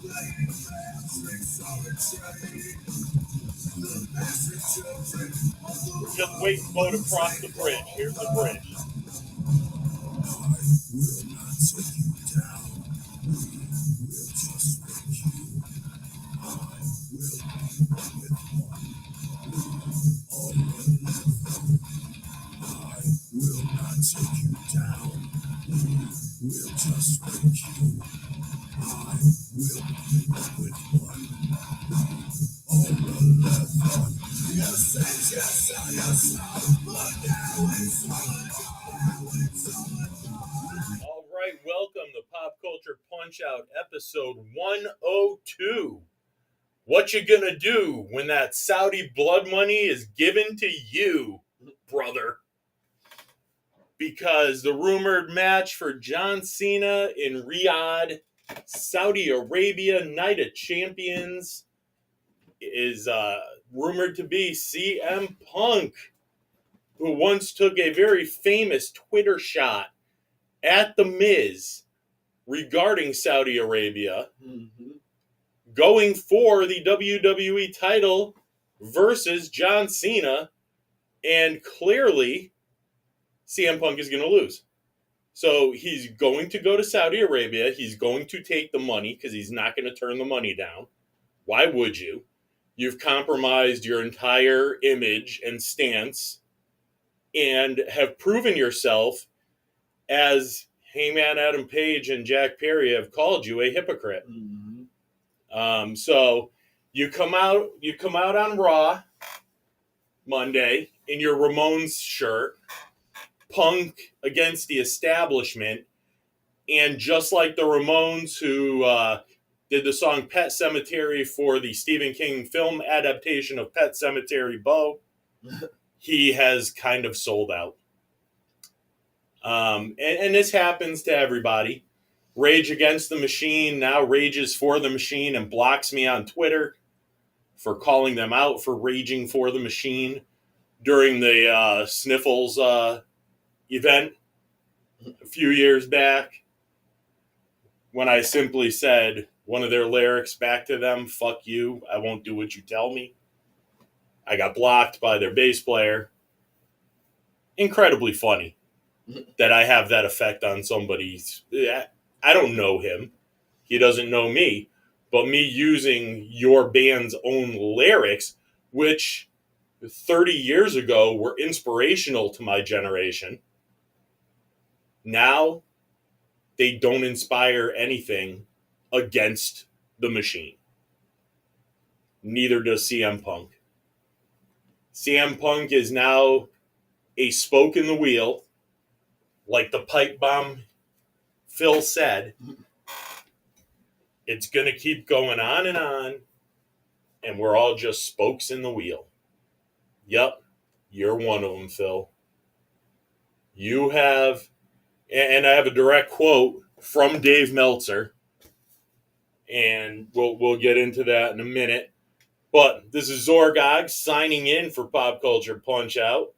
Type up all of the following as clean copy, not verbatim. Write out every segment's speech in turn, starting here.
We're just waiting for Boe to cross the bridge. Here's the bridge. Will not take you down. We'll just break you. I will be with one. On the left. You said yes, but now it's All right, welcome to Pop Culture Punch Out, episode 102. What you gonna do when that Saudi blood money is given to you, brother? Because the rumored match for John Cena in Riyadh, Saudi Arabia, Night of Champions, is rumored to be CM Punk, who once took a very famous Twitter shot at The Miz regarding Saudi Arabia, going for the WWE title versus John Cena, and clearly CM Punk is going to lose. So he's going to go to Saudi Arabia. He's going to take the money because he's not going to turn the money down. Why would you? You've compromised your entire image and stance and have proven yourself, as Heyman Adam Page and Jack Perry have called you, a hypocrite. So you come out on Raw Monday in your Ramones shirt, Punk against the establishment, and just like the Ramones, who did the song Pet Sematary for the Stephen King film adaptation of Pet Sematary Beau, he has kind of sold out. And this happens to everybody. Rage Against the Machine now rages for the Machine and blocks me on Twitter for calling them out for raging for the Machine during the Sniffles event a few years back, when I simply said one of their lyrics back to them, "Fuck you, I won't do what you tell me." I got blocked by their bass player. Incredibly funny that I have that effect on somebody's... I don't know him. He doesn't know me. But me using your band's own lyrics, which 30 years ago were inspirational to my generation, now they don't inspire anything against the Machine. Neither does CM Punk. CM Punk is now a spoke in the wheel, like the pipe bomb Phil said. It's going to keep going on, and we're all just spokes in the wheel. Yep, you're one of them, Phil. You have, and I have a direct quote from Dave Meltzer, and we'll get into that in a minute. But this is Zorgog signing in for Pop Culture Punch Out,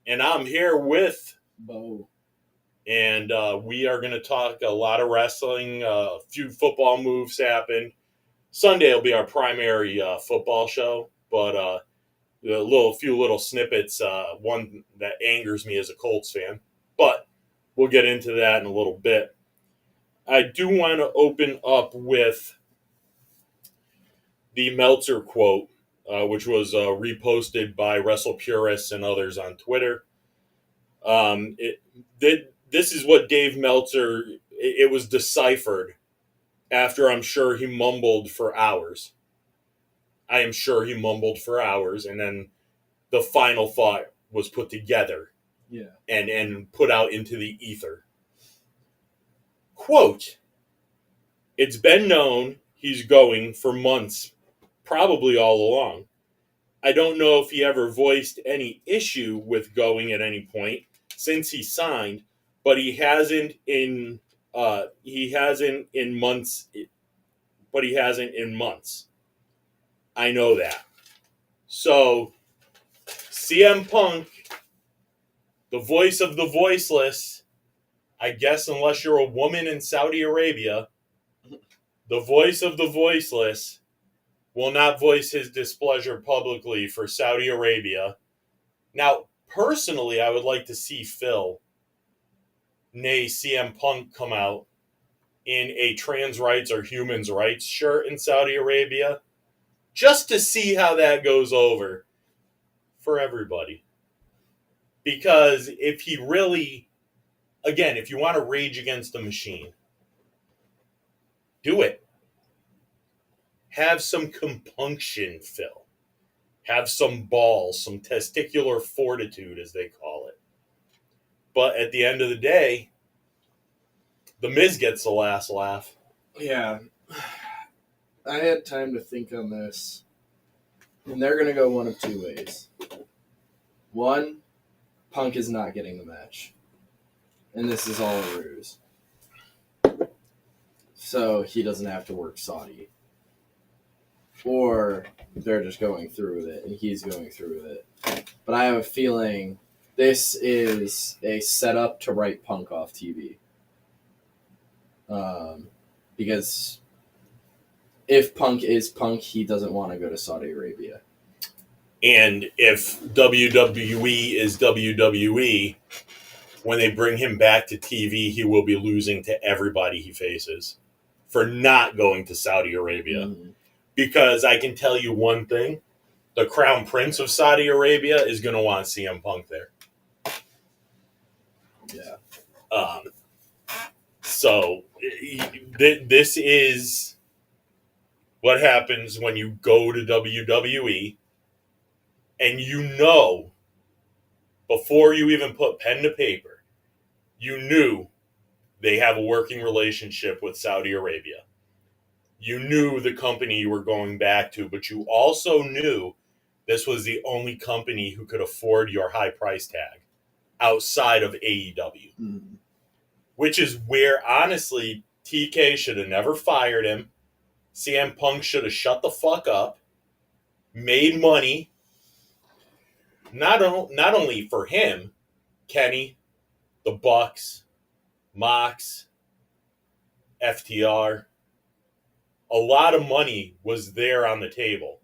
and I'm here with Boe. And we are going to talk a lot of wrestling. A few football moves happened. Sunday will be our primary football show, but a few little snippets. One that angers me as a Colts fan, but we'll get into that in a little bit. I do want to open up with the Meltzer quote, which was reposted by Wrestle Purists and others on Twitter. This is what Dave Meltzer, it was deciphered after I'm sure he mumbled for hours. I am sure he mumbled for hours, and then the final thought was put together and put out into the ether. Quote, "It's been known he's going for months, probably all along. I don't know if he ever voiced any issue with going at any point since he signed, but he hasn't in months. But he hasn't in months. I know that." So, CM Punk, the voice of the voiceless, I guess unless you're a woman in Saudi Arabia, the voice of the voiceless, will not voice his displeasure publicly for Saudi Arabia. Now, personally, I would like to see Phil, nay CM Punk, come out in a trans rights or humans rights shirt in Saudi Arabia, just to see how that goes over for everybody. Because if he really, again, if you want to rage against the machine, do it. Have some compunction, Phil. Have some balls, some testicular fortitude, as they call it. But at the end of the day, The Miz gets the last laugh. Yeah. I had time to think on this. And they're going to go one of two ways. One, Punk is not getting the match. And this is all a ruse. So he doesn't have to work Saudi. Or they're just going through with it, and he's going through with it. But I have a feeling this is a setup to write Punk off TV. Because if Punk is Punk, he doesn't want to go to Saudi Arabia. And if WWE is WWE, when they bring him back to TV, he will be losing to everybody he faces for not going to Saudi Arabia. Mm-hmm. Because I can tell you one thing, the Crown Prince of Saudi Arabia is going to want CM Punk there. Yeah. So this is what happens when you go to WWE and you know, before you even put pen to paper, you knew they have a working relationship with Saudi Arabia. You knew the company you were going back to, but you also knew this was the only company who could afford your high price tag outside of AEW. Mm-hmm. Which is where, honestly, TK should have never fired him. CM Punk should have shut the fuck up, made money, not only for him, Kenny, the Bucks, Mox, FTR. A lot of money was there on the table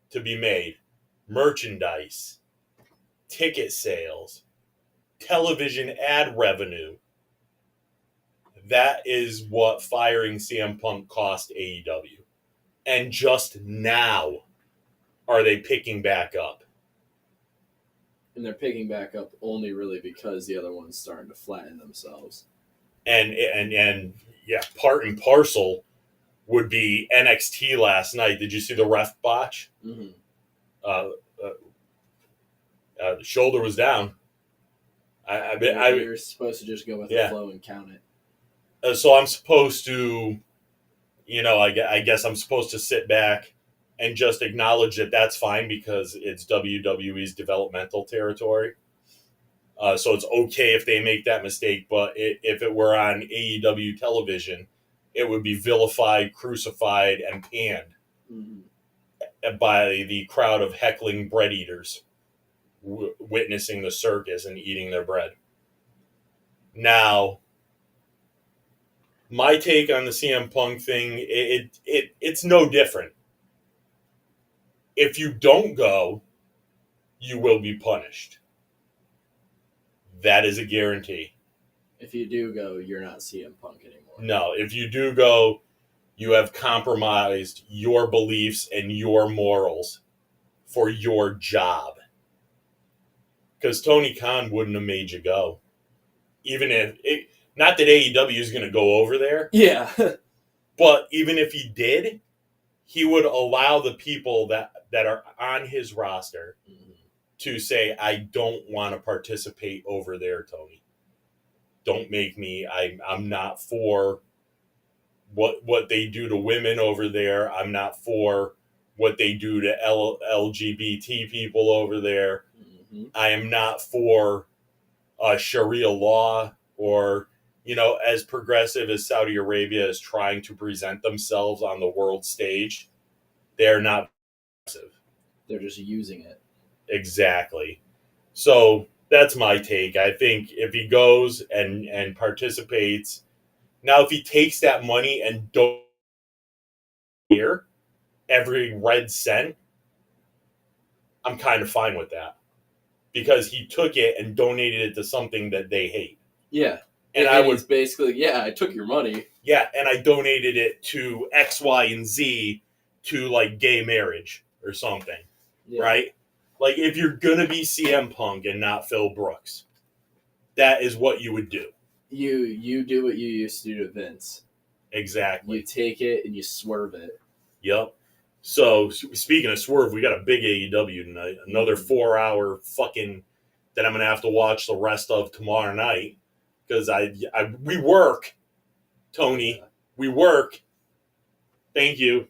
to be made. Merchandise, ticket sales, television ad revenue. That is what firing CM Punk cost AEW. And just now are they picking back up. And they're picking back up only really because the other one's starting to flatten themselves. And yeah, part and parcel would be NXT last night. Did you see the ref botch? Mm-hmm. The shoulder was down. You're supposed to just go with the flow and count it. So I'm supposed to, I guess I'm supposed to sit back and just acknowledge that that's fine because it's WWE's developmental territory. So it's okay if they make that mistake, but if it were on AEW television, it would be vilified, crucified, and panned by the crowd of heckling bread eaters witnessing the circus and eating their bread. Now, my take on the CM Punk thing, it's no different. If you don't go, you will be punished. That is a guarantee. If you do go, you're not CM Punk anymore. No, if you do go, you have compromised your beliefs and your morals for your job. Because Tony Khan wouldn't have made you go. Even if, not that AEW is going to go over there. Yeah. But even if he did, he would allow the people that are on his roster to say, I don't want to participate over there, Tony. Don't make me. I'm not for what they do to women over there. I'm not for what they do to LGBT people over there. Mm-hmm. I am not for Sharia law or, as progressive as Saudi Arabia is trying to present themselves on the world stage. They're not progressive. They're just using it. Exactly. So that's my take. I think if he goes and participates, now if he takes that money and don't year, every red cent, I'm kind of fine with that. Because he took it and donated it to something that they hate. Yeah. And I was basically, I took your money. Yeah, and I donated it to X, Y, and Z to like gay marriage or something. Yeah. Right? Like if you're gonna be CM Punk and not Phil Brooks, that is what you would do. You do what you used to do to Vince. Exactly. You take it and you swerve it. Yep. So speaking of swerve, we got a big AEW tonight. Another 4-hour fucking that I'm gonna have to watch the rest of tomorrow night because we work, Tony. Yeah. We work. Thank you.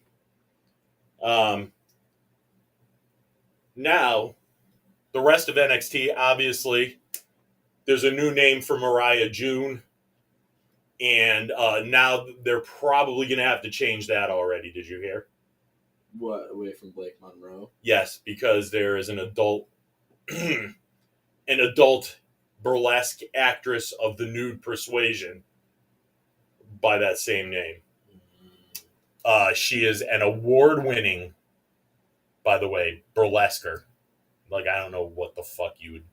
Now, the rest of NXT, obviously, there's a new name for Mariah June, and now they're probably going to have to change that already. Did you hear? What, away from Blake Monroe? Yes, because there is an adult burlesque actress of the nude persuasion by that same name. She is an award-winning, by the way, burlesquer. Like, I don't know what the fuck you would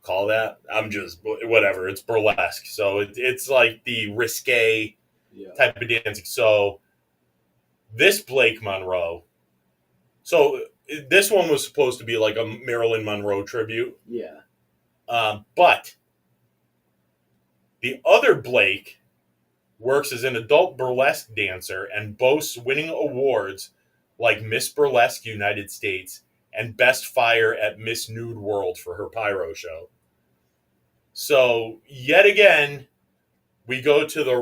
call that. I'm just, whatever. It's burlesque. So it's like the risque type of dancing. So this Blake Monroe, so this one was supposed to be like a Marilyn Monroe tribute. Yeah. But the other Blake works as an adult burlesque dancer and boasts winning awards like Miss Burlesque United States and Best Fire at Miss Nude World for her pyro show. So, yet again, we go to the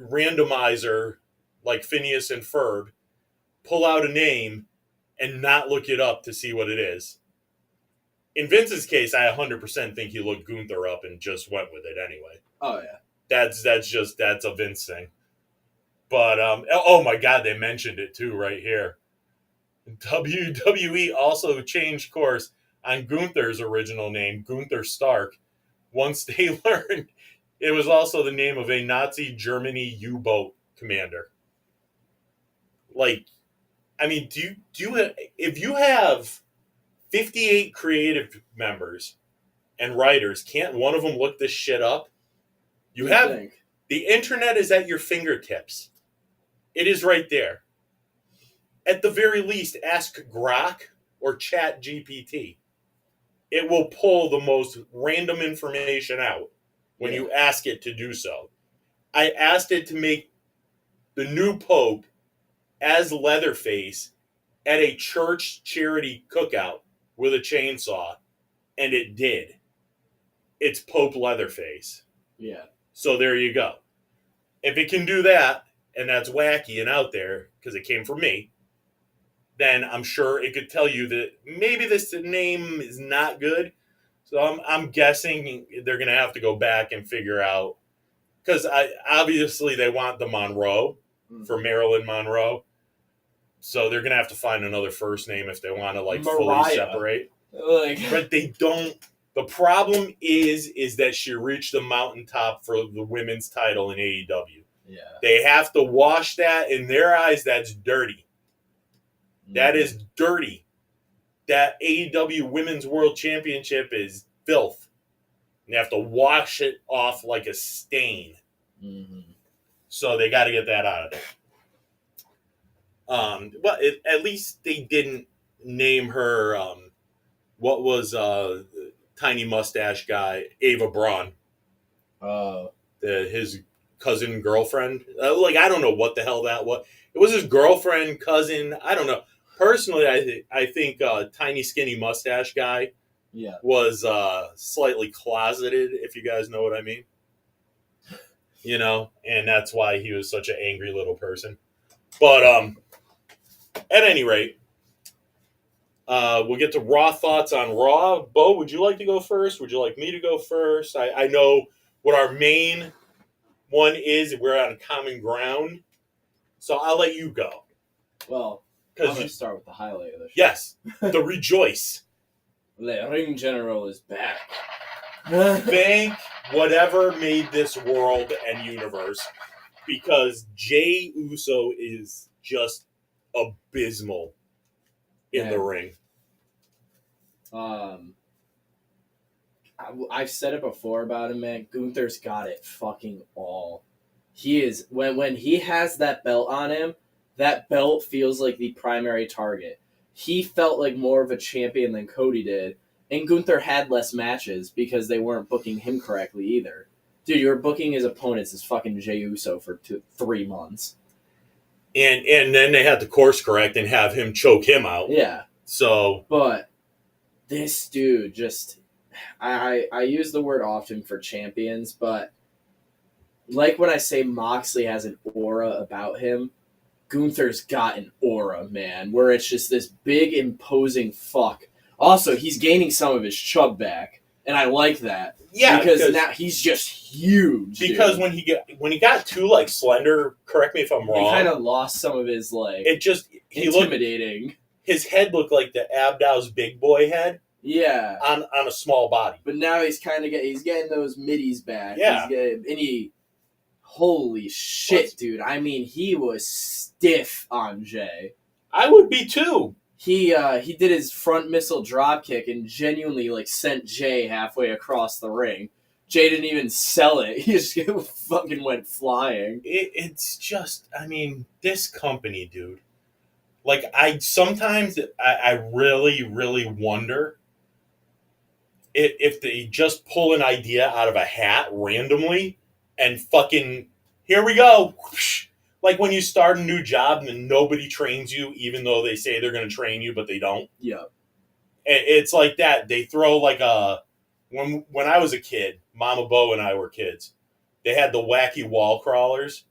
randomizer, like Phineas and Ferb, pull out a name, and not look it up to see what it is. In Vince's case, I 100% think he looked Gunther up and just went with it anyway. Oh, yeah. That's a Vince thing. But, oh my God, they mentioned it too right here. WWE also changed course on Gunther's original name, Gunther Stark, once they learned it was also the name of a Nazi Germany U-boat commander. Like, I mean, if you have 58 creative members and writers, can't one of them look this shit up? The internet is at your fingertips. It is right there. At the very least, ask Grok or Chat GPT. It will pull the most random information out when you ask it to do so. I asked it to make the new Pope as Leatherface at a church charity cookout with a chainsaw, and it did. It's Pope Leatherface. Yeah. So there you go. If it can do that, and that's wacky and out there, because it came from me, then I'm sure it could tell you that maybe this name is not good. So I'm guessing they're going to have to go back and figure out, because obviously they want the Monroe for Marilyn Monroe. So they're going to have to find another first name if they want to like Mariah. Fully separate. But they don't. The problem is that she reached the mountaintop for the women's title in AEW. Yeah. They have to wash that. In their eyes, that's dirty. That is dirty. That AEW Women's World Championship is filth. And they have to wash it off like a stain. Mm-hmm. So they got to get that out of there. But at least they didn't name her, what was tiny mustache guy, Ava Braun. His cousin, girlfriend. I don't know what the hell that was. It was his girlfriend, cousin. I don't know. Personally, I think tiny skinny mustache guy was slightly closeted, if you guys know what I mean. You know, and that's why he was such an angry little person. But at any rate, we'll get to Raw thoughts on Raw. Bo, would you like to go first? Would you like me to go first? I know what our main one is. We're on common ground. So I'll let you go. Well, I'm going to start with the highlight of the show. Yes, the rejoice. The Ring General is back. Thank whatever made this world and universe because Jey Uso is just abysmal in the ring. I've said it before about him, man. Gunther's got it fucking all. He is when he has that belt on him, that belt feels like the primary target. He felt like more of a champion than Cody did, and Gunther had less matches because they weren't booking him correctly either. Dude, you were booking his opponents as fucking Jey Uso for 3 months. And then they had to course correct and have him choke him out. Yeah. So, but this dude just, I use the word often for champions, but like when I say Moxley has an aura about him, Gunther's got an aura, man, where it's just this big, imposing fuck. Also, he's gaining some of his chub back, and I like that. Yeah, because now he's just huge. Because dude. when he got too like slender, correct me if I'm wrong, he kind of lost some of his like. It just intimidating. His head looked like the Abdow's big boy head. Yeah, on a small body. But now he's kind of he's getting those middies back. Yeah, holy shit, dude! I mean, he was stiff on Jey. I would be too. He did his front missile drop kick and genuinely like sent Jey halfway across the ring. Jey didn't even sell it. He just fucking went flying. It's just, I mean, this company, dude. Like, I sometimes really, really wonder if they just pull an idea out of a hat randomly and fucking, here we go. Like when you start a new job and nobody trains you, even though they say they're going to train you, but they don't. Yeah. It's like that. They throw like when I was a kid, Mama Bo and I were kids, they had the wacky wall crawlers.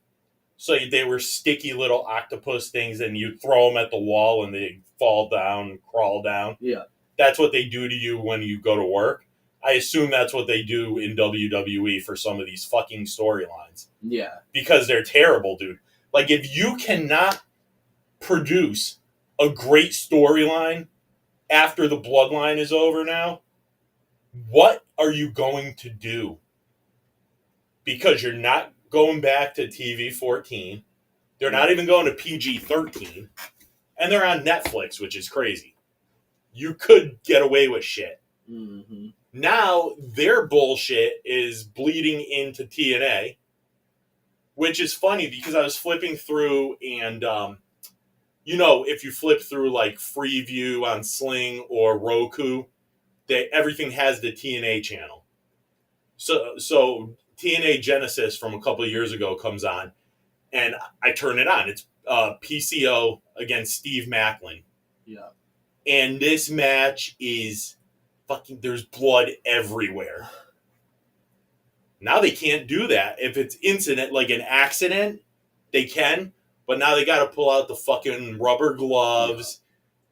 So they were sticky little octopus things, and you throw them at the wall and they fall down and crawl down. Yeah. That's what they do to you when you go to work. I assume that's what they do in WWE for some of these fucking storylines. Yeah. Because they're terrible, dude. Like, if you cannot produce a great storyline after the bloodline is over now, what are you going to do? Because you're not going back to TV 14. They're not even going to PG 13. And they're on Netflix, which is crazy. You could get away with shit. Mm-hmm. Now, their bullshit is bleeding into TNA, which is funny because I was flipping through and, if you flip through like Freeview on Sling or Roku, everything has the TNA channel. So TNA Genesis from a couple of years ago comes on, and I turn it on. It's PCO against Steve Macklin. Yeah. And this match is fucking, there's blood everywhere. Now they can't do that. If it's incident, like an accident, they can. But now they got to pull out the fucking rubber gloves,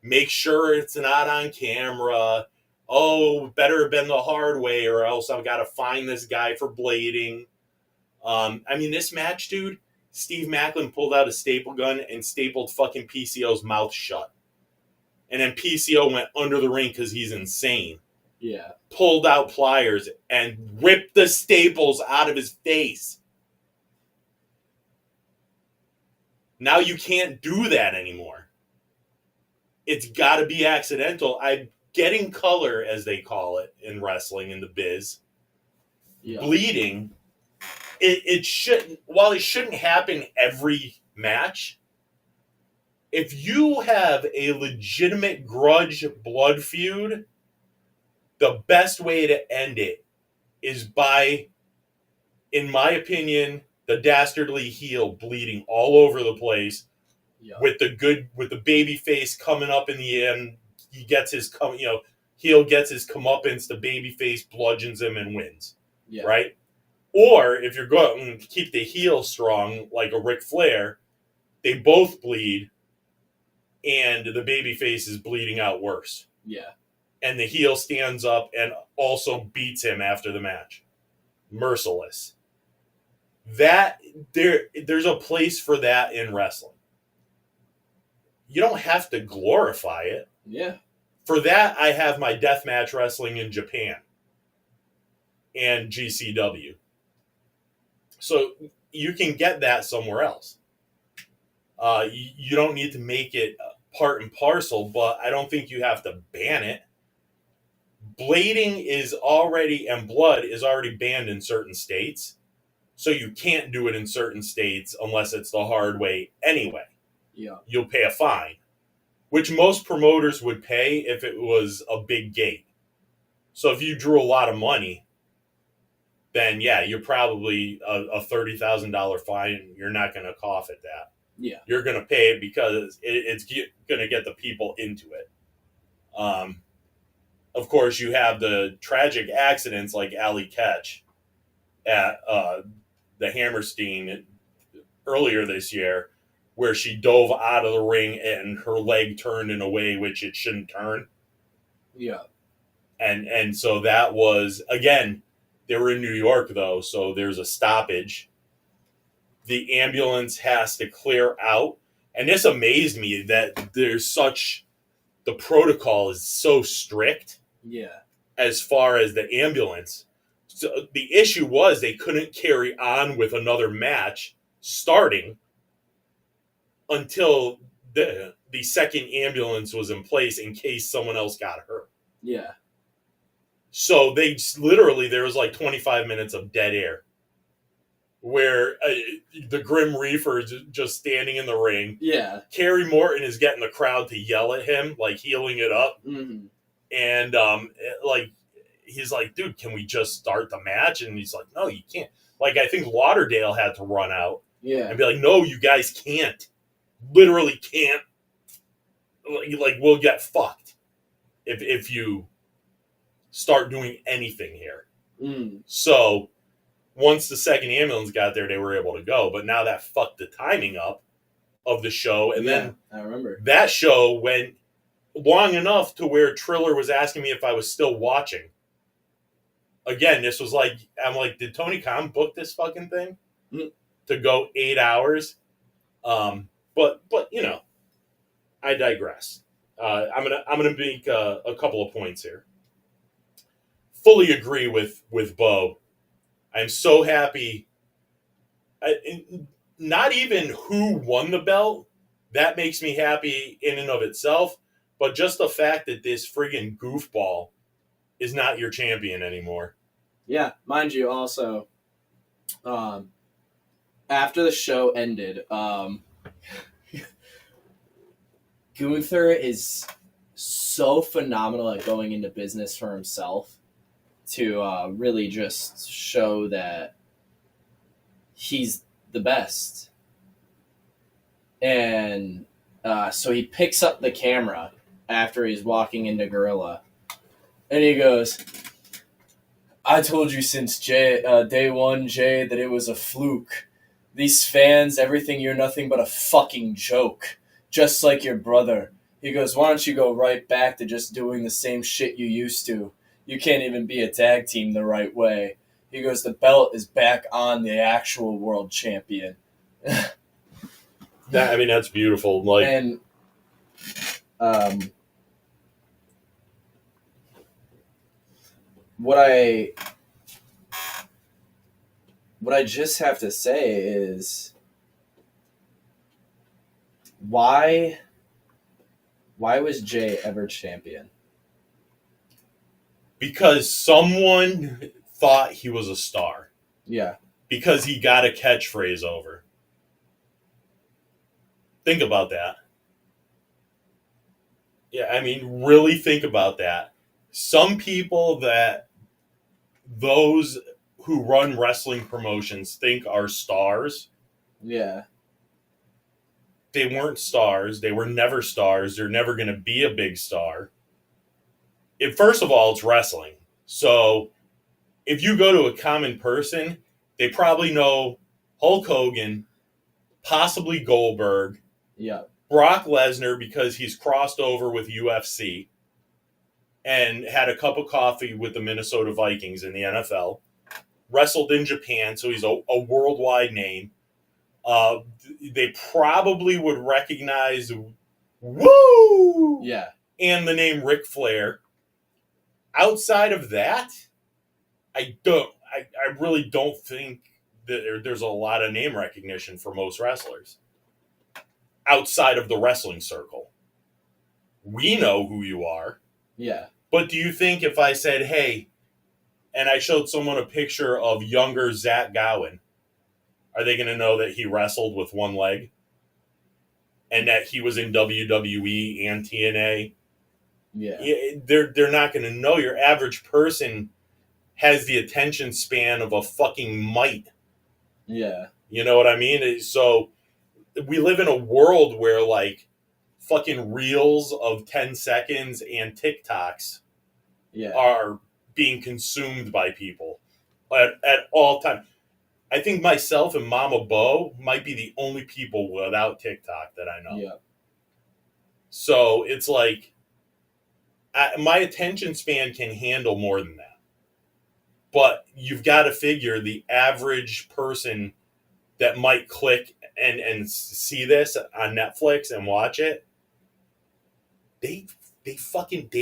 make sure it's not on camera. Oh, better have been the hard way, or else I've got to find this guy for blading. I mean, this match, dude, Steve Macklin pulled out a staple gun and stapled fucking PCO's mouth shut. And then PCO went under the ring because he's insane. Yeah. Pulled out pliers and ripped the staples out of his face. Now you can't do that anymore. It's got to be accidental. I'm getting color, as they call it in wrestling, in the biz. Yeah. Bleeding. It shouldn't, while it shouldn't happen every match, if you have a legitimate grudge blood feud, the best way to end it is by, in my opinion, the dastardly heel bleeding all over the place, with the baby face coming up in the end. He gets his heel gets his comeuppance, the baby face bludgeons him and wins. Yeah. Right? Or if you're going to keep the heel strong, like a Ric Flair, they both bleed, and the baby face is bleeding out worse. Yeah. And the heel stands up and also beats him after the match. Merciless. That there's a place for that in wrestling. You don't have to glorify it. Yeah. For that, I have my deathmatch wrestling in Japan and GCW. So you can get that somewhere else. You don't need to make it part and parcel, but I don't think you have to ban it. Blading is already, and blood is already banned in certain states. So you can't do it in certain states unless it's the hard way anyway. Yeah. You'll pay a fine, which most promoters would pay if it was a big gate. So if you drew a lot of money, then yeah, you're probably a $30,000 fine. You're not going to cough at that. Yeah. You're going to pay it because it's going to get the people into it. Of course, you have the tragic accidents like Ali Ketch at the Hammerstein earlier this year, where she dove out of the ring and her leg turned in a way which it shouldn't turn. Yeah. And so that was, again, they were in New York, though, so there's a stoppage. The ambulance has to clear out. And this amazed me that the protocol is so strict. Yeah. As far as the ambulance. So the issue was they couldn't carry on with another match starting until the second ambulance was in place in case someone else got hurt. Yeah. So they literally, there was like 25 minutes of dead air where the Grim Reaper is just standing in the ring. Yeah. Kerry Morton is getting the crowd to yell at him, like healing it up. Mm-hmm. And he's like, dude, can we just start the match? And he's like, no, you can't. Like, I think Lauderdale had to run out and be like, no, you guys can't. Literally can't. Like, we'll get fucked if you start doing anything here. Mm. So once the second ambulance got there, they were able to go. But now that fucked the timing up of the show. And then I remember that show went long enough to where Triller was asking me if I was still watching. Again, this was like, I'm like, did Tony Khan book this fucking thing to go 8 hours? But you know, I digress. I'm gonna make a couple of points here. Fully agree with Boe. I'm so happy. Not even who won the belt, that makes me happy in and of itself. But just the fact that this friggin' goofball is not your champion anymore. Yeah, mind you, also, after the show ended, Gunther is so phenomenal at going into business for himself to really just show that he's the best. And so he picks up the camera after he's walking into Gorilla, and he goes, I told you since day one, Jay, that it was a fluke. These fans, everything, you're nothing but a fucking joke. Just like your brother. He goes, why don't you go right back to just doing the same shit you used to? You can't even be a tag team the right way. He goes, the belt is back on the actual world champion. That's beautiful. Like, and what I just have to say is, why was Jay ever champion? because someone thought he was a star. Yeah. Because he got a catchphrase over. Think about that. Yeah, I mean, really think about that. Some people that those who run wrestling promotions think are stars. Yeah. They weren't stars. They were never stars. They're never going to be a big star. First of all, it's wrestling. So if you go to a common person, they probably know Hulk Hogan, possibly Goldberg, Yeah. Brock Lesnar because he's crossed over with UFC and had a cup of coffee with the Minnesota Vikings in the NFL, wrestled in Japan, so he's a worldwide name. They probably would recognize Woo! Yeah. And the name Ric Flair. Outside of that, I really don't think there's a lot of name recognition for most wrestlers outside of the wrestling circle. We know who you are. Yeah. But do you think if I said, hey, and I showed someone a picture of younger Zach Gowen, are they going to know that he wrestled with one leg? And that he was in WWE and TNA? Yeah. They're not going to know. Your average person has the attention span of a fucking mite. Yeah. You know what I mean? So we live in a world where like fucking reels of 10 seconds and TikToks are being consumed by people at all times. I think myself and Mama Bo might be the only people without TikTok that I know. Yeah. So it's like my attention span can handle more than that. But you've got to figure the average person that might click and see this on Netflix and watch it, they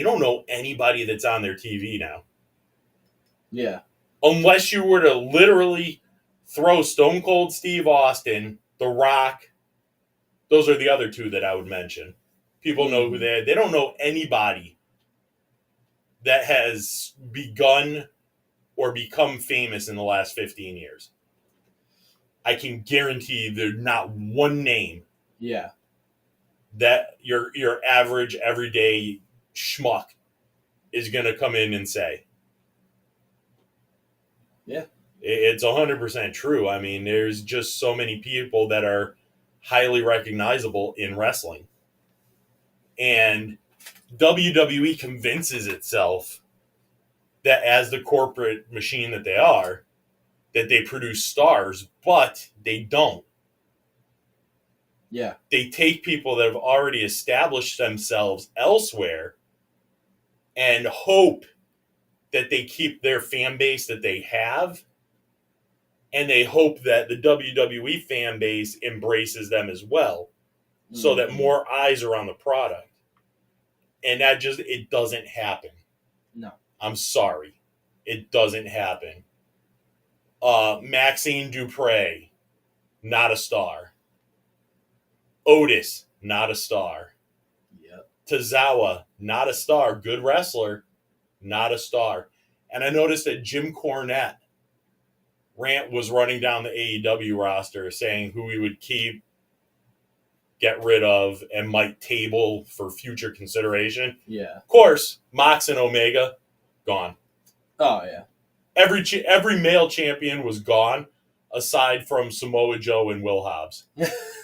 don't know anybody that's on their TV now. Yeah. Unless you were to literally throw Stone Cold Steve Austin, The Rock, those are the other two that I would mention. People know who they are. They don't know anybody that has begun or become famous in the last 15 years. I can guarantee there's not one name that your average everyday schmuck is going to come in and say. Yeah. It's 100% true. I mean, there's just so many people that are highly recognizable in wrestling. And WWE convinces itself that as the corporate machine that they are, that they produce stars, but they don't. Yeah. They take people that have already established themselves elsewhere and hope that they keep their fan base that they have, and they hope that the WWE fan base embraces them as well, so that more eyes are on the product. And that it doesn't happen. No. I'm sorry. It doesn't happen. Maxine Dupre, not a star. Otis, not a star. Yep. Tozawa, not a star. Good wrestler, not a star. And I noticed that Jim Cornette was running down the AEW roster saying who he would keep, get rid of, and might table for future consideration. Yeah. Of course, Mox and Omega, gone. Oh, yeah. Every male champion was gone, aside from Samoa Joe and Will Hobbs.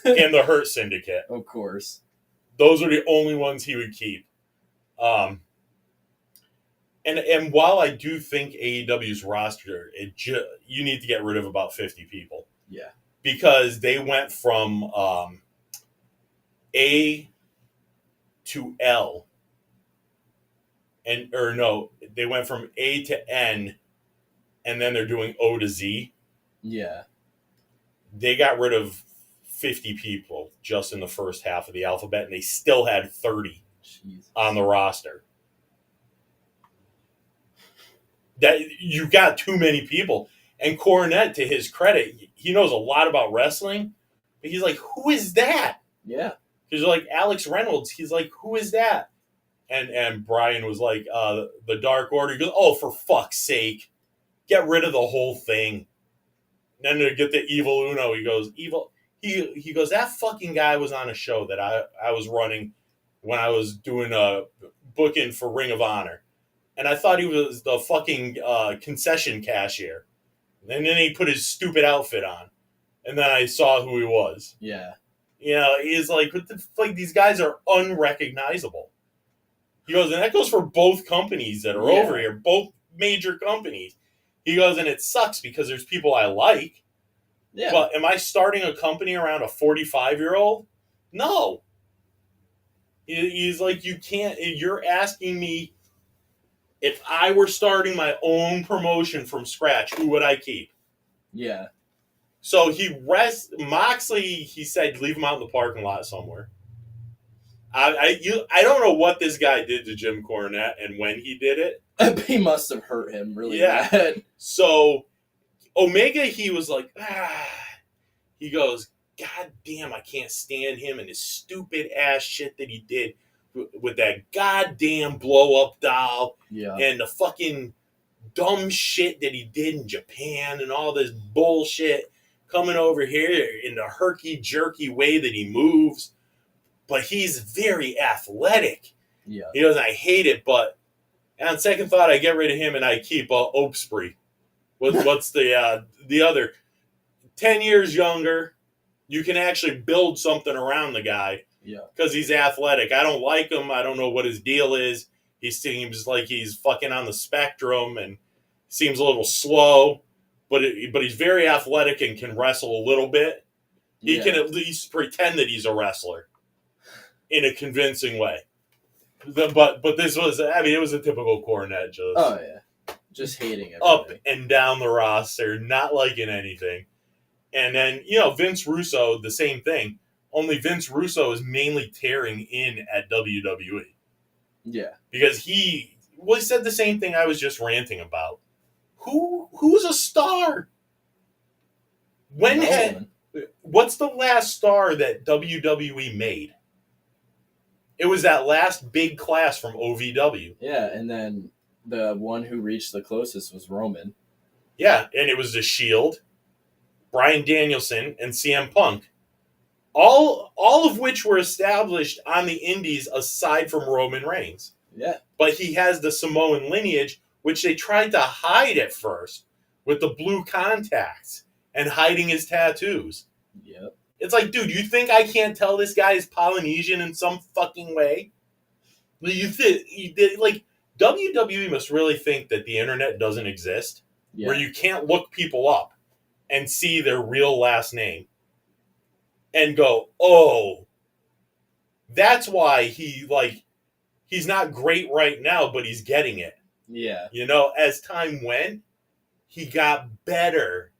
And the Hurt Syndicate. Of course. Those are the only ones he would keep. And while I do think AEW's roster, you need to get rid of about 50 people. Yeah. Because they went from A to L. They went from A to N, and then they're doing O to Z. Yeah. They got rid of 50 people just in the first half of the alphabet, and they still had 30 on the roster. That you got too many people. And Cornette, to his credit, he knows a lot about wrestling, but he's like, who is that? Yeah. Because like Alex Reynolds, he's like, who is that? And Brian was like, the Dark Order. He goes, oh, for fuck's sake, get rid of the whole thing. And then to get the Evil Uno, he goes, he goes, that fucking guy was on a show that I was running when I was doing a booking for Ring of Honor. And I thought he was the fucking concession cashier. And then he put his stupid outfit on. And then I saw who he was. Yeah. You know, he's like, these guys are unrecognizable. He goes, and that goes for both companies that are over here, both major companies. He goes, and it sucks because there's people I like. Yeah. But am I starting a company around a 45-year-old? No. He's like, you can't, you're asking me, if I were starting my own promotion from scratch, who would I keep? Yeah. So Moxley, he said, leave him out in the parking lot somewhere. I don't know what this guy did to Jim Cornette and when he did it. He must have hurt him really bad. So Omega, he was like, he goes, God damn, I can't stand him and his stupid ass shit that he did with that goddamn blow up doll and the fucking dumb shit that he did in Japan and all this bullshit coming over here in the herky jerky way that he moves. But he's very athletic. Yeah. He goes, I hate it, but on second thought, I get rid of him and I keep Oakspree. What's the other? 10 years younger. You can actually build something around the guy. Yeah. Because he's athletic. I don't like him. I don't know what his deal is. He seems like he's fucking on the spectrum and seems a little slow. But he's very athletic and can wrestle a little bit. He can at least pretend that he's a wrestler in a convincing way. But this was, I mean, it was a typical Cornette. Just hating everything. Up and down the roster, not liking anything. And then, Vince Russo, the same thing. Only Vince Russo is mainly tearing in at WWE. Yeah. Because he said the same thing I was just ranting about. Who's a star? What's the last star that WWE made? It was that last big class from OVW. Yeah, and then the one who reached the closest was Roman. Yeah, and it was The Shield, Bryan Danielson, and CM Punk. All of which were established on the indies aside from Roman Reigns. Yeah. But he has the Samoan lineage, which they tried to hide at first with the blue contacts and hiding his tattoos. Yep. It's like, dude, you think I can't tell this guy is Polynesian in some fucking way? Like, WWE must really think that the internet doesn't exist, where you can't look people up and see their real last name and go, oh, that's why he's not great right now, but he's getting it. Yeah. As time went, he got better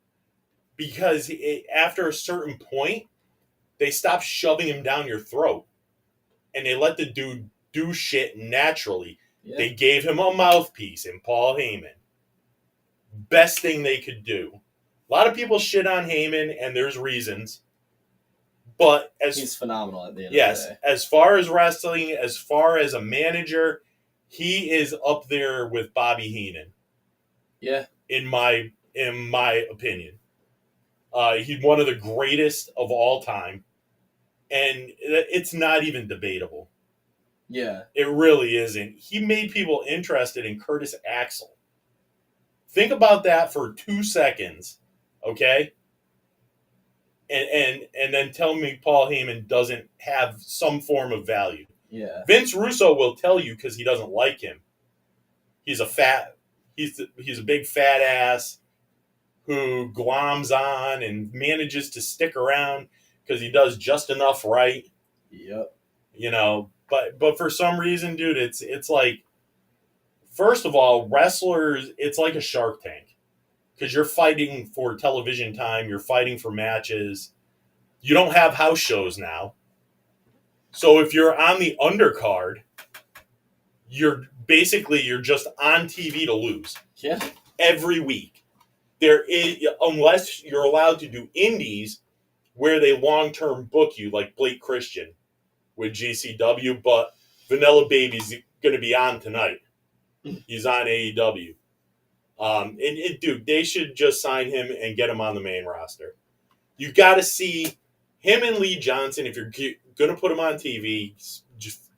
because after a certain point, they stopped shoving him down your throat and they let the dude do shit naturally. Yeah. They gave him a mouthpiece in Paul Heyman. Best thing they could do. A lot of people shit on Heyman, and there's reasons. But he's phenomenal at the end of the day. Yes, as far as wrestling, as far as a manager, he is up there with Bobby Heenan. Yeah. In my opinion. He's one of the greatest of all time. And it's not even debatable. Yeah. It really isn't. He made people interested in Curtis Axel. Think about that for 2 seconds, okay? And then tell me Paul Heyman doesn't have some form of value. Yeah. Vince Russo will tell you because he doesn't like him. He's a big fat ass who gloms on and manages to stick around because he does just enough right. Yep. But for some reason, dude, it's like, first of all, wrestlers, it's like a Shark Tank. Because you're fighting for television time, you're fighting for matches. You don't have house shows now. So if you're on the undercard, you're just on TV to lose. Yeah. Every week. There is, unless you're allowed to do indies where they long-term book you, like Blake Christian with GCW, but Vanilla Baby's going to be on tonight. He's on AEW. Dude, they should just sign him and get him on the main roster. You got to see him and Lee Johnson, if you're going to put him on TV, just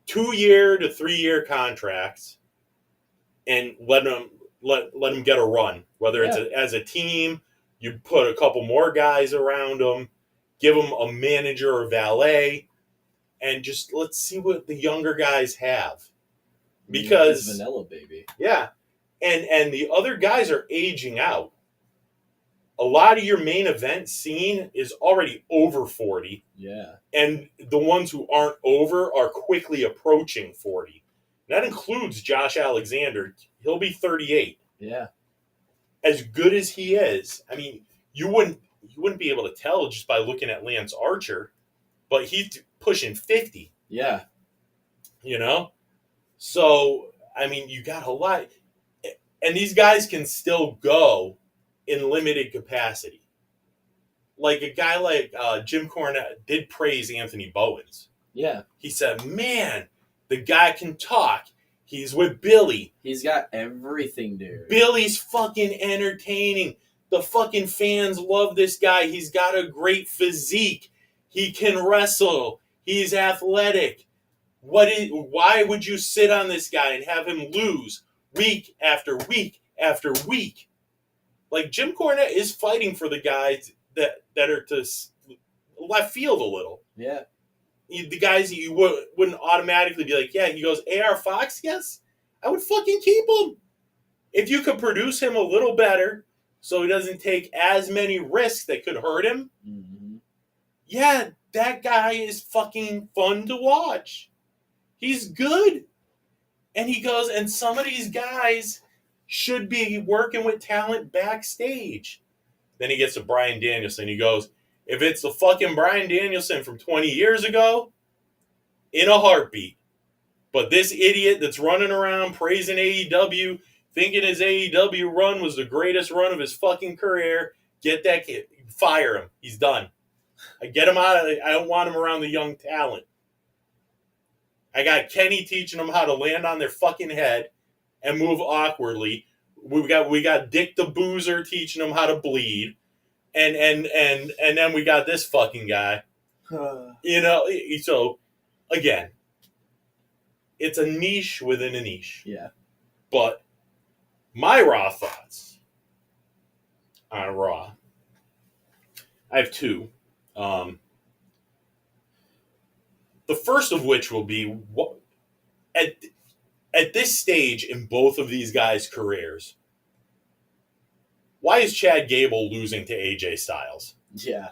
2-year to 3-year contracts and let him get a run. Whether it's as a team, you put a couple more guys around him, give him a manager or valet, and just let's see what the younger guys have. Because Vanilla Baby. Yeah. And the other guys are aging out. A lot of your main event scene is already over 40. Yeah. And the ones who aren't over are quickly approaching 40. That includes Josh Alexander. He'll be 38. Yeah. As good as he is, I mean, you wouldn't be able to tell just by looking at Lance Archer, but he's pushing 50. Yeah. So, I mean, you got a lot. And these guys can still go in limited capacity. Like a guy like Jim Cornette did praise Anthony Bowens. Yeah. He said, man, the guy can talk. He's with Billy. He's got everything, dude. Billy's fucking entertaining. The fucking fans love this guy. He's got a great physique. He can wrestle. He's athletic. Why would you sit on this guy and have him lose week after week after week? Like, Jim Cornette is fighting for the guys that are to left field a little. Yeah. The guys you wouldn't automatically be like, yeah. He goes, AR Fox, yes? I would fucking keep him. If you could produce him a little better so he doesn't take as many risks that could hurt him, yeah, that guy is fucking fun to watch. He's good. And he goes, and some of these guys should be working with talent backstage. Then he gets to Bryan Danielson. He goes, if it's the fucking Bryan Danielson from 20 years ago, in a heartbeat. But this idiot that's running around praising AEW, thinking his AEW run was the greatest run of his fucking career, get that kid. Fire him. He's done. I get him out of it. I don't want him around the young talent. I got Kenny teaching them how to land on their fucking head and move awkwardly. We got Dick the Boozer teaching them how to bleed. And then we got this fucking guy. So again, it's a niche within a niche. Yeah. But my Raw thoughts on Raw, I have two. The first of which will be at this stage in both of these guys' careers, why is Chad Gable losing to AJ Styles? Yeah.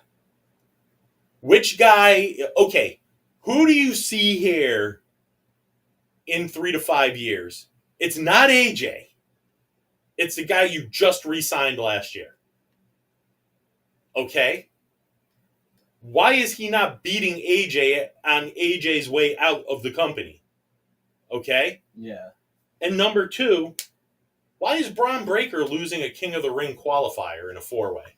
Which guy? Okay, who do you see here in 3 to 5 years? It's not AJ. It's the guy you just re-signed last year. Okay? Why is he not beating AJ on AJ's way out of the company? Okay? Yeah. And number two, why is Braun Breaker losing a King of the Ring qualifier in a 4-way?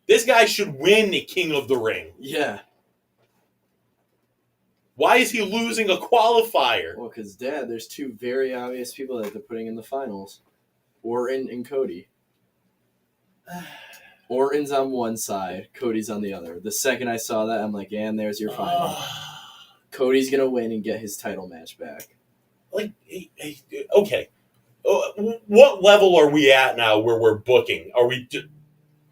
This guy should win the King of the Ring. Yeah. Why is he losing a qualifier? Well, because, Dad, there's two very obvious people that they're putting in the finals. Orton and Cody. Orton's on one side, Cody's on the other. The second I saw that, I'm like, and there's your final. Cody's going to win and get his title match back. Like, okay. What level are we at now where we're booking? Are we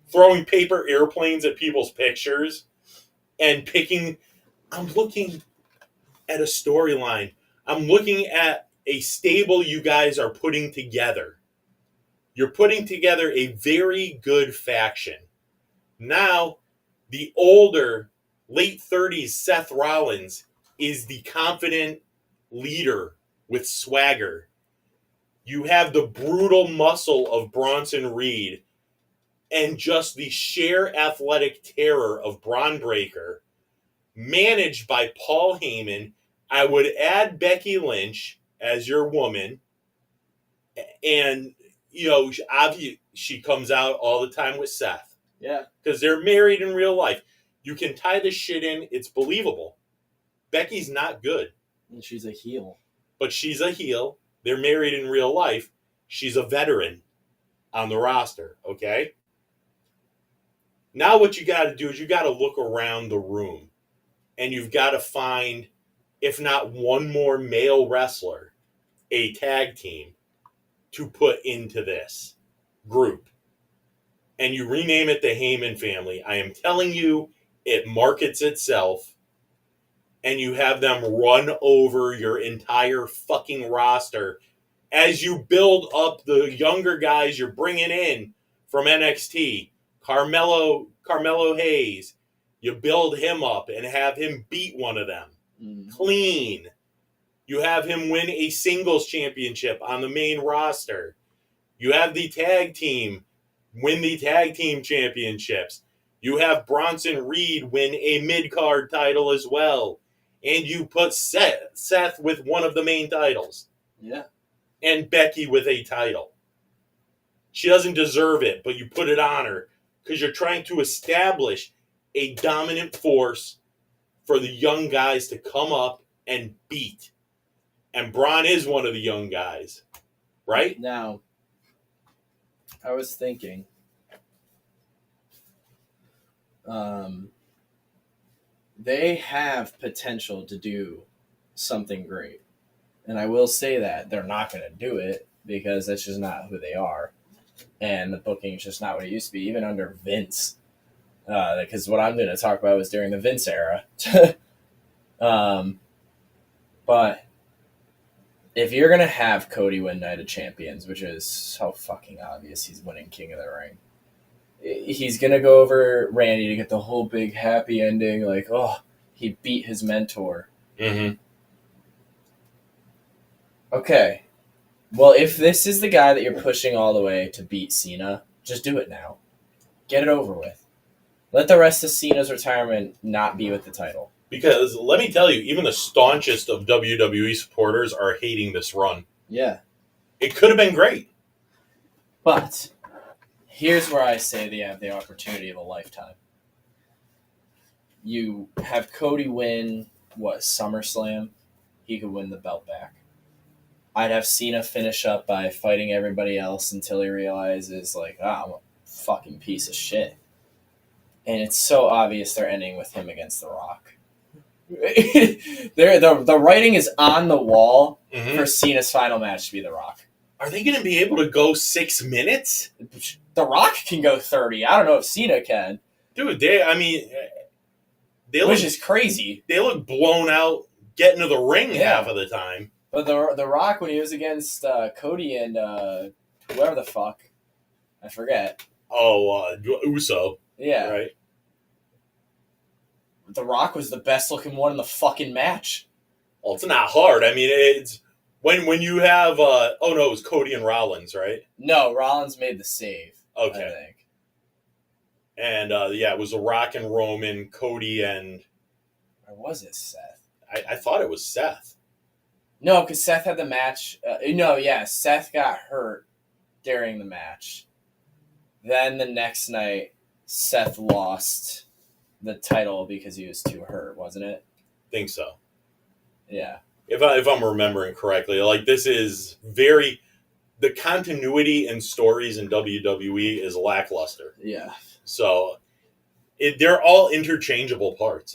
throwing paper airplanes at people's pictures and picking? I'm looking at a storyline. I'm looking at a stable you guys are putting together. You're putting together a very good faction. Now, the older, late 30s Seth Rollins is the confident leader with swagger. You have the brutal muscle of Bronson Reed and just the sheer athletic terror of Braun Breaker, managed by Paul Heyman. I would add Becky Lynch as your woman. And, she comes out all the time with Seth. Yeah. Because they're married in real life. You can tie this shit in. It's believable. Becky's not good. And she's a heel. But she's a heel. They're married in real life. She's a veteran on the roster, okay? Now what you got to do is you got to look around the room. And you've got to find, if not one more male wrestler, a tag team to put into this group. And you rename it the Heyman family. I am telling you, it markets itself. And you have them run over your entire fucking roster as you build up the younger guys you're bringing in from NXT. Carmelo Hayes. You build him up and have him beat one of them. Clean. You have him win a singles championship on the main roster. You have the tag team win the tag team championships. You have Bronson Reed win a mid-card title as well. And you put Seth with one of the main titles. Yeah. And Becky with a title. She doesn't deserve it, but you put it on her because you're trying to establish a dominant force for the young guys to come up and beat. And Braun is one of the young guys, right? Now, I was thinking, they have potential to do something great. And I will say that they're not going to do it because that's just not who they are. And the booking is just not what it used to be, even under Vince. Because what I'm going to talk about was during the Vince era. But if you're going to have Cody win Night of Champions, which is so fucking obvious he's winning King of the Ring, he's going to go over Randy to get the whole big happy ending, like, oh, he beat his mentor. Mm-hmm. Okay. Well, if this is the guy that you're pushing all the way to beat Cena, just do it now. Get it over with. Let the rest of Cena's retirement not be with the title. Because let me tell you, even the staunchest of WWE supporters are hating this run. Yeah. It could have been great. But here's where I say they have the opportunity of a lifetime. You have Cody win, SummerSlam? He could win the belt back. I'd have Cena finish up by fighting everybody else until he realizes, like, I'm a fucking piece of shit. And it's so obvious they're ending with him against The Rock. The writing is on the wall for Cena's final match to be The Rock. Are they going to be able to go 6 minutes? The Rock can go 30. I don't know if Cena can. Dude, which is crazy. They look blown out getting to the ring half of the time. But the Rock, when he was against Cody and whoever the fuck, I forget. Oh, Uso. Yeah. Right. The Rock was the best looking one in the fucking match. Well, it's not hard. I mean, it's when you have it was Cody and Rollins, right? No, Rollins made the save. Okay. I think. And it was The Rock and Roman, Cody and Or was it Seth? I thought it was Seth. No, because Seth had the match. Seth got hurt during the match. Then the next night, Seth lost the title because he was too hurt, wasn't it? Think so. Yeah. If I'm remembering correctly, like this is the continuity in stories in WWE is lackluster. Yeah. So they're all interchangeable parts.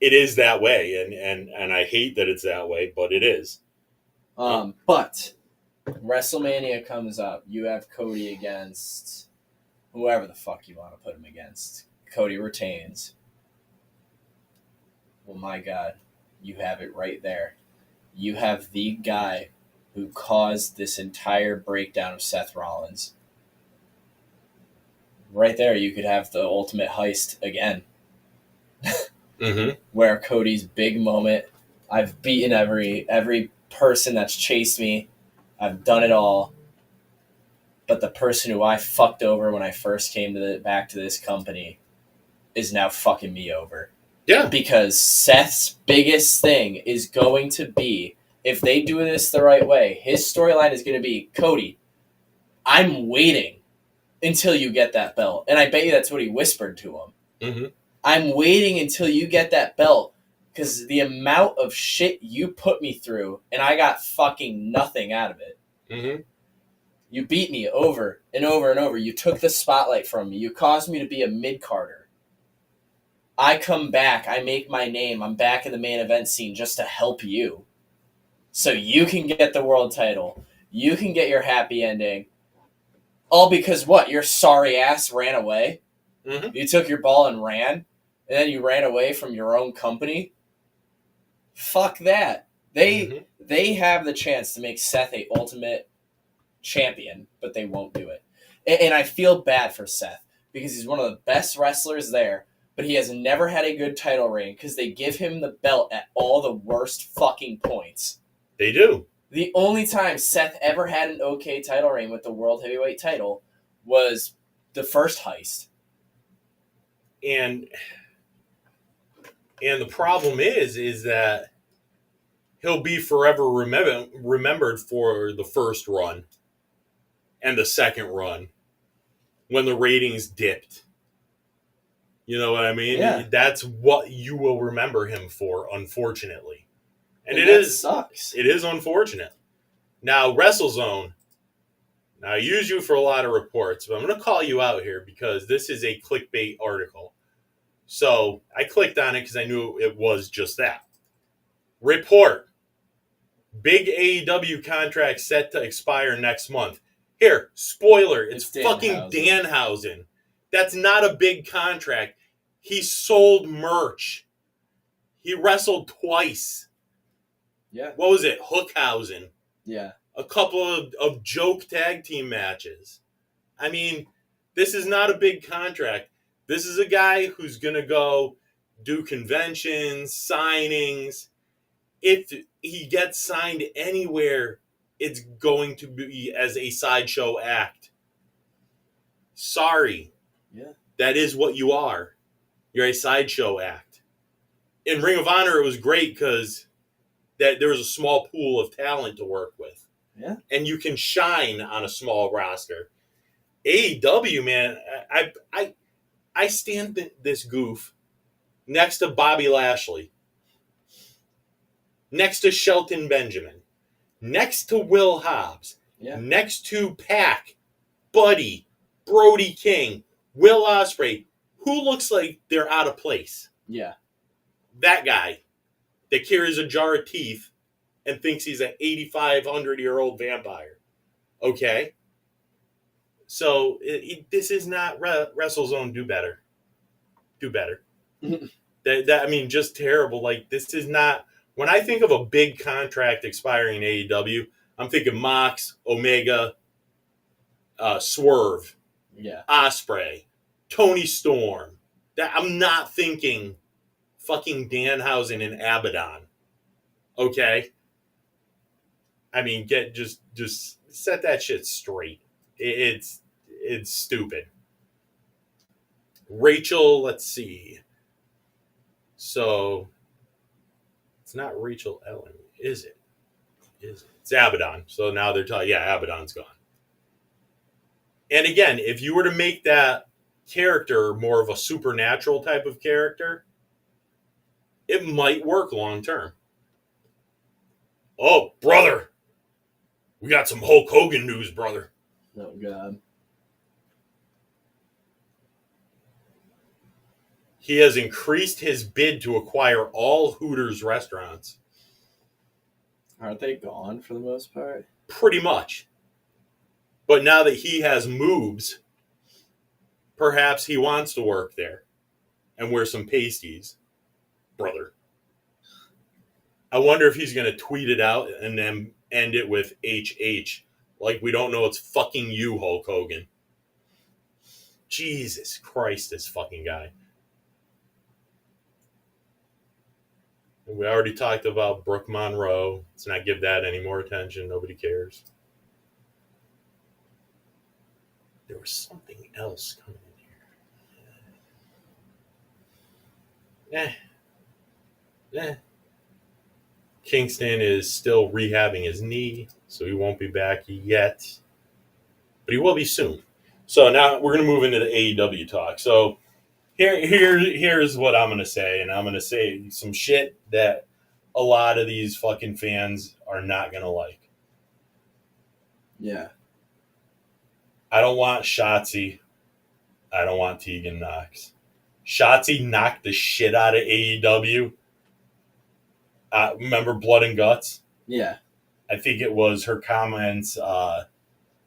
It is that way, and I hate that it's that way, but it is. But WrestleMania comes up. You have Cody against whoever the fuck you want to put him against. Cody retains. Well, my God, you have it right there. You have the guy who caused this entire breakdown of Seth Rollins. Right there, you could have the ultimate heist again. Where Cody's big moment. I've beaten every person that's chased me. I've done it all. But the person who I fucked over when I first came back to this company is now fucking me over. Yeah. Because Seth's biggest thing is going to be, if they do this the right way, his storyline is going to be, Cody, I'm waiting until you get that belt. And I bet you that's what he whispered to him. Mm-hmm. I'm waiting until you get that belt because the amount of shit you put me through and I got fucking nothing out of it. Mm-hmm. You beat me over and over and over. You took the spotlight from me. You caused me to be a mid-carder. I come back. I make my name. I'm back in the main event scene just to help you. So you can get the world title. You can get your happy ending. All because what? Your sorry ass ran away? Mm-hmm. You took your ball and ran? And then you ran away from your own company? Fuck that. They have the chance to make Seth a ultimate champion, but they won't do it. And I feel bad for Seth because he's one of the best wrestlers there, but he has never had a good title reign because they give him the belt at all the worst fucking points. They do. The only time Seth ever had an okay title reign with the World Heavyweight title was the first heist. And the problem is that he'll be forever remembered for the first run. and the second run when the ratings dipped. You know what I mean? Yeah. That's what you will remember him for, unfortunately. And it that is sucks. It is unfortunate. Now, WrestleZone. Now, I use you for a lot of reports, but I'm going to call you out here because this is a clickbait article. So I clicked on it because I knew it was just that. Report. Big AEW contract set to expire next month. Here, spoiler, it's fucking Danhausen. That's not a big contract. He sold merch. He wrestled twice. Yeah. What was it? Hookhausen. Yeah. A couple of joke tag team matches. I mean, this is not a big contract. This is a guy who's going to go do conventions, signings. If he gets signed anywhere, it's going to be as a sideshow act. Sorry. Yeah. That is what you are. You're a sideshow act. In Ring of Honor, it was great because that there was a small pool of talent to work with. Yeah. And you can shine on a small roster. AEW, man, I stand this goof next to Bobby Lashley, next to Shelton Benjamin, next to Will Hobbs, next to Pac, Buddy, Brody King, Will Ospreay, who looks like they're out of place. Yeah. That guy that carries a jar of teeth and thinks he's an 8,500-year-old vampire. Okay? So this is not WrestleZone. Do better. Do better. I mean, just terrible. Like, this is not... When I think of a big contract expiring in AEW, I'm thinking Mox, Omega, Swerve, Ospreay, Tony Storm. I'm not thinking fucking Danhausen and Abaddon. Okay? I mean, just set that shit straight. It's stupid. Rachel, let's see. So it's not Rachel Ellen, is it? It's Abaddon. So now they're talking, Abaddon's gone. And again, if you were to make that character more of a supernatural type of character, it might work long term. Oh, brother. We got some Hulk Hogan news, brother. Oh, God. He has increased his bid to acquire all Hooters restaurants. Aren't they gone for the most part? Pretty much. But now that he has moves, perhaps he wants to work there and wear some pasties, brother. I wonder if he's going to tweet it out and then end it with HH. Like we don't know it's fucking you, Hulk Hogan. Jesus Christ, this fucking guy. We already talked about Brooke Monroe. Let's not give that any more attention. Nobody cares. There was something else coming in here. Kingston is still rehabbing his knee, so he won't be back yet. But he will be soon. So now we're going to move into the AEW talk. So here's what I'm going to say, and I'm going to say some shit that a lot of these fucking fans are not going to like. Yeah. I don't want Shotzi. I don't want Tegan Knox. Shotzi knocked the shit out of AEW. Remember Blood and Guts? Yeah. I think it was her comments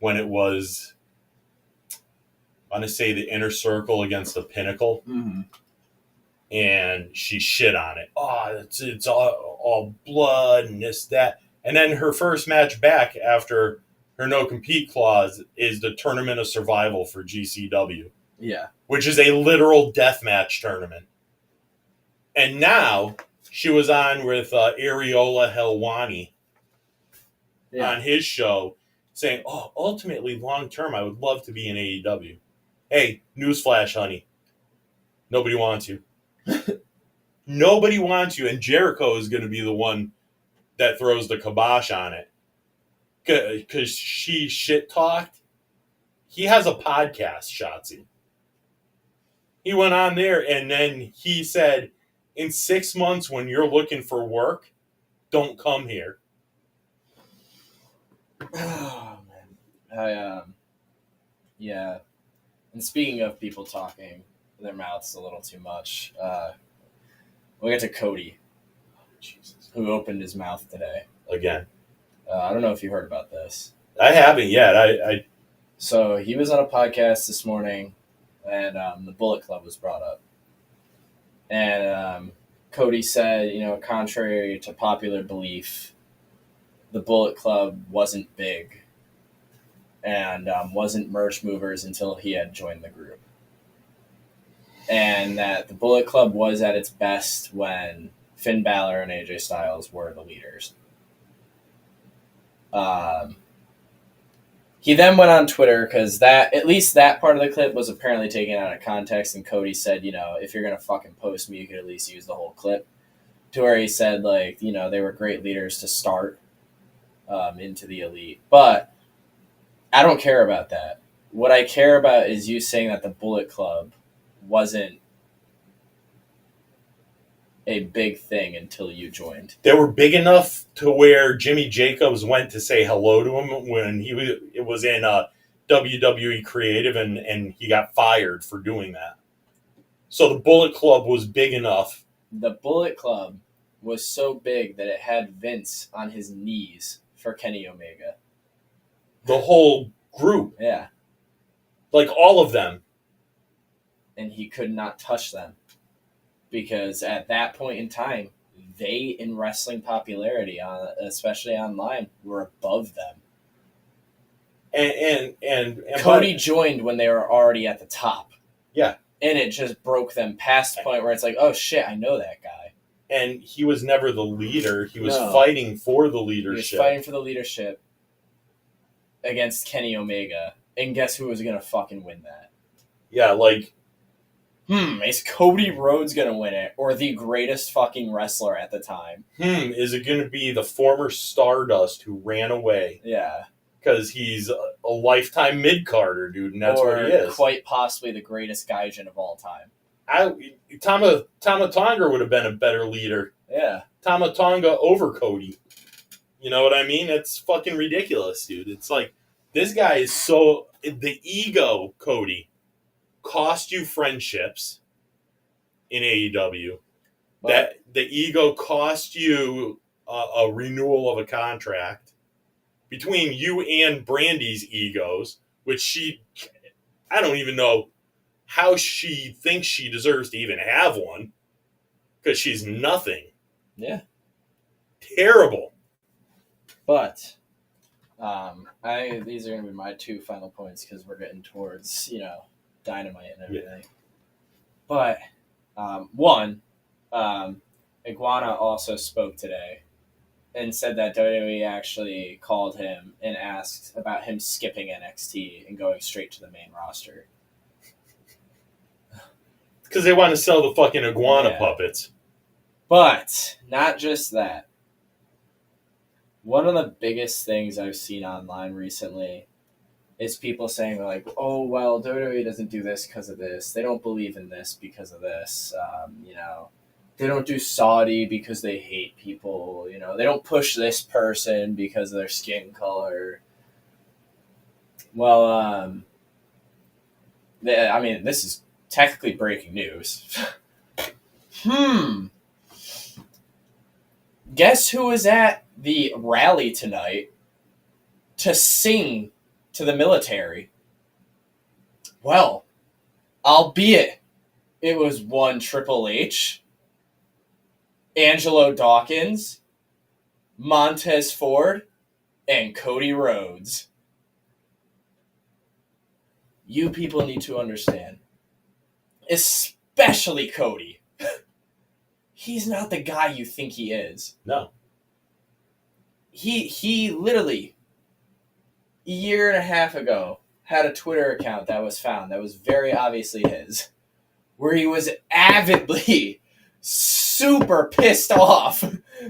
when it was, I want to say, the Inner Circle against the Pinnacle. Mm-hmm. And she shit on it. Oh, it's all blood and this, that. And then her first match back after her no-compete clause is the Tournament of Survival for GCW. Yeah. Which is a literal deathmatch tournament. And now she was on with Ariola Helwani on his show saying, ultimately, long-term, I would love to be in AEW. Hey, newsflash, honey. Nobody wants you. Nobody wants you. And Jericho is going to be the one that throws the kibosh on it. Because she shit-talked He has a podcast, Shotzi. He went on there and then he said, in 6 months when you're looking for work, don't come here. Oh man, yeah. And speaking of people talking their mouths a little too much, we'll get to Cody, who opened his mouth today. Again. I don't know if you heard about this. I haven't yet. So he was on a podcast this morning, and the Bullet Club was brought up. And Cody said, contrary to popular belief, the Bullet Club wasn't big and wasn't merch movers until he had joined the group. And that the Bullet Club was at its best when Finn Balor and AJ Styles were the leaders. He then went on Twitter because at least that part of the clip was apparently taken out of context, and Cody said, if you're going to fucking post me, you could at least use the whole clip. To where he said, they were great leaders to start into the elite. But I don't care about that. What I care about is you saying that the Bullet Club wasn't a big thing until you joined. They were big enough to where Jimmy Jacobs went to say hello to him when it was in WWE Creative, and he got fired for doing that. So the Bullet Club was big enough. The Bullet Club was so big that it had Vince on his knees for Kenny Omega. The whole group. Yeah. Like all of them. And he could not touch them. Because at that point in time, they, in wrestling popularity, especially online, were above them. And Cody joined when they were already at the top. Yeah. And it just broke them past the point where it's like, oh shit, I know that guy. And he was never the leader. He was fighting for the leadership. He was fighting for the leadership against Kenny Omega. And guess who was going to fucking win that? Yeah, is Cody Rhodes going to win it? Or the greatest fucking wrestler at the time? Is it going to be the former Stardust who ran away? Yeah. Because he's a lifetime mid-carder, dude, and that's what he is. Quite possibly the greatest Gaijin of all time. Tama Tonga would have been a better leader. Yeah. Tama Tonga over Cody. You know what I mean? It's fucking ridiculous, dude. It's like, this guy is so... The ego, Cody, cost you friendships in AEW. That the ego cost you a renewal of a contract. Between you and Brandy's egos, which I don't even know how she thinks she deserves to even have one, because she's nothing. Yeah. Terrible. But these are going to be my two final points because we're getting towards, Dynamite and everything. Yeah. But, one, Iguana also spoke today and said that WWE actually called him and asked about him skipping NXT and going straight to the main roster. Because they want to sell the fucking iguana puppets. But, not just that. One of the biggest things I've seen online recently is people saying, oh, well, WWE doesn't do this because of this. They don't believe in this because of this. They don't do Saudi because they hate people. They don't push this person because of their skin color. Well, this is technically breaking news. Guess who was at the rally tonight to sing to the military? Well, albeit it was one Triple H, Angelo Dawkins, Montez Ford, and Cody Rhodes. You people need to understand, especially Cody. He's not the guy you think he is. No. He literally, a year and a half ago, had a Twitter account that was found that was very obviously his, where he was avidly super pissed off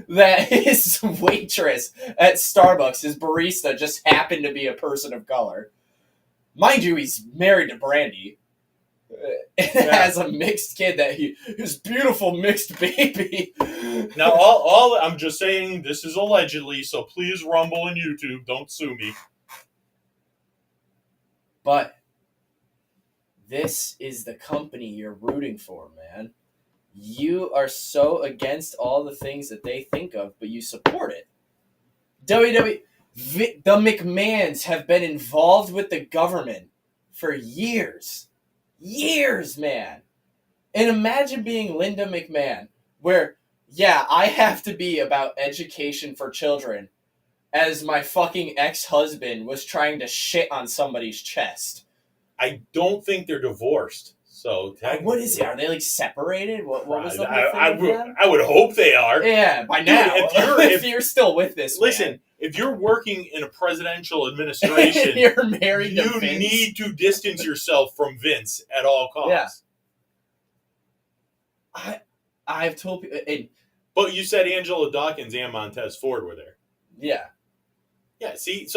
that his waitress at Starbucks, his barista, just happened to be a person of color. Mind you, he's married to Brandy. Has a mixed kid his beautiful mixed baby. Now, all I'm just saying, this is allegedly, so please Rumble and YouTube, don't sue me. But this is the company you're rooting for, man. You are so against all the things that they think of, but you support it. WWE, the McMahons have been involved with the government for years. Years, man. And imagine being Linda McMahon, where, yeah, I have to be about education for children, as my fucking ex-husband was trying to shit on somebody's chest. I don't think they're divorced. So what is it? Are they like separated? What was the I would hope they are. Yeah, by now. If you're still with this, listen. Man. If you're working in a presidential administration, you're married to you Vince. need to distance yourself from Vince at all costs. Yeah. I've told people. But you said Angela Dawkins and Montez Ford were there. Yeah. Yeah. See,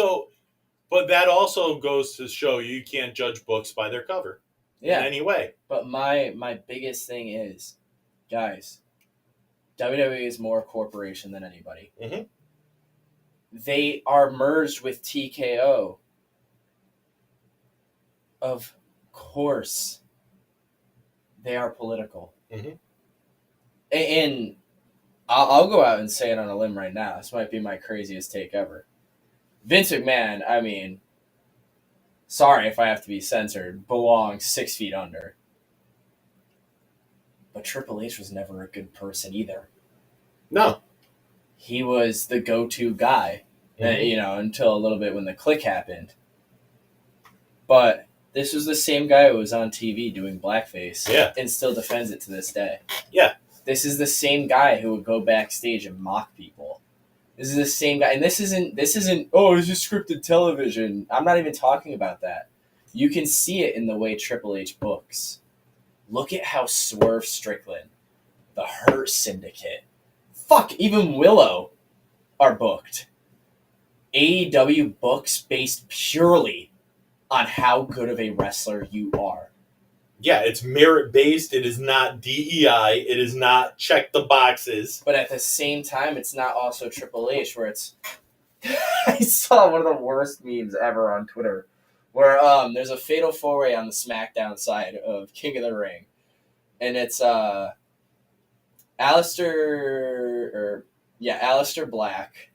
but that also goes to show you can't judge books by their cover. Yeah. In any way. But my biggest thing is, guys, WWE is more a corporation than anybody. Mm-hmm. They are merged with TKO. Of course, they are political. Mm-hmm. And I'll go out and say it on a limb right now. This might be my craziest take ever. Vince McMahon, I mean, sorry if I have to be censored, belongs 6 feet under. But Triple H was never a good person either. No. He was the go-to guy, until a little bit when the click happened. But this was the same guy who was on TV doing blackface and still defends it to this day. Yeah. This is the same guy who would go backstage and mock people. This is the same guy. And this isn't, oh, it's just scripted television. I'm not even talking about that. You can see it in the way Triple H books. Look at how Swerve Strickland, the Hurt Syndicate, even Willow are booked. AEW books based purely on how good of a wrestler you are. Yeah, it's merit-based. It is not DEI. It is not check the boxes. But at the same time, it's not also Triple H, where it's... I saw one of the worst memes ever on Twitter, where there's a fatal four-way on the SmackDown side of King of the Ring. And it's Aleister Black,